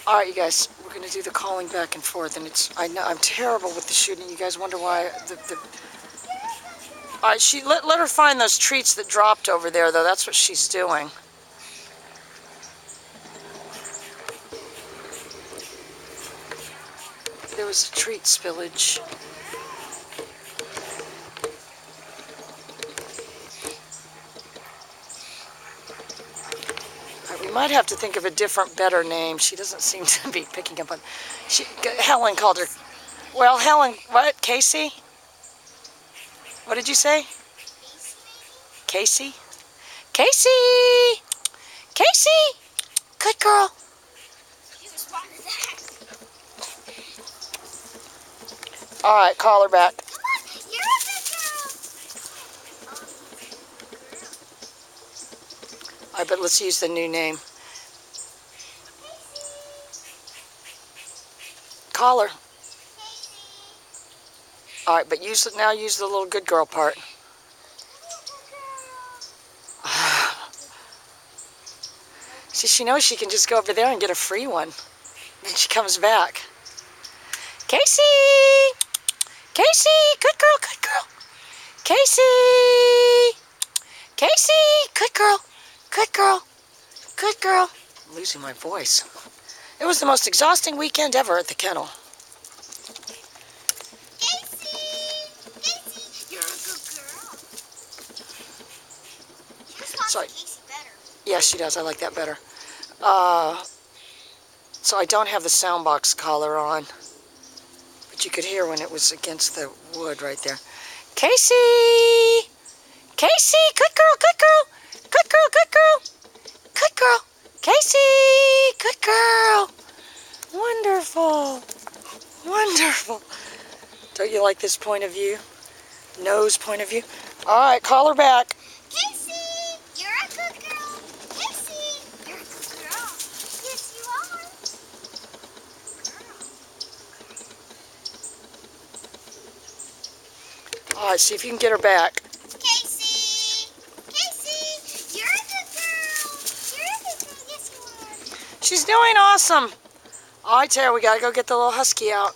All right, you guys, we're going to do the calling back and forth, and I know I'm terrible with the shooting. You guys wonder why all right, let her find those treats that dropped over there, though. That's what she's doing. There was a treat spillage. All right, we might have to think of a different, better name. She doesn't seem to be picking up on... Helen called her... Well, Helen... What? Kasey? What did you say? Kasey? Kasey! Kasey! Good girl. You responded to that. All right, call her back. Come on, you're a good girl. All right, but let's use the new name. Call her. All right, but now use the little good girl part. See, she knows she can just go over there and get a free one when she comes back. Kasey! Kasey! Good girl, good girl. Kasey! Kasey! Good girl, good girl, good girl. I'm losing my voice. It was the most exhausting weekend ever at the kennel. You're a good girl. She responds to Sorry. Kasey better. Yeah, she does. I like that better. So I don't have the sound box collar on, but you could hear when it was against the wood right there. Kasey! Kasey! Good girl, good girl, good girl, good girl, good girl. Kasey! Good girl. Wonderful. Wonderful. Don't you like this point of view? Nose point of view? All right, call her back. Kasey, you're a good girl. Kasey, you're a good girl. Yes, you are. All right, see if you can get her back. Kasey, you're a good girl. You're a good girl. Yes, you are. She's doing awesome. All right, Tara, we got to go get the little husky out.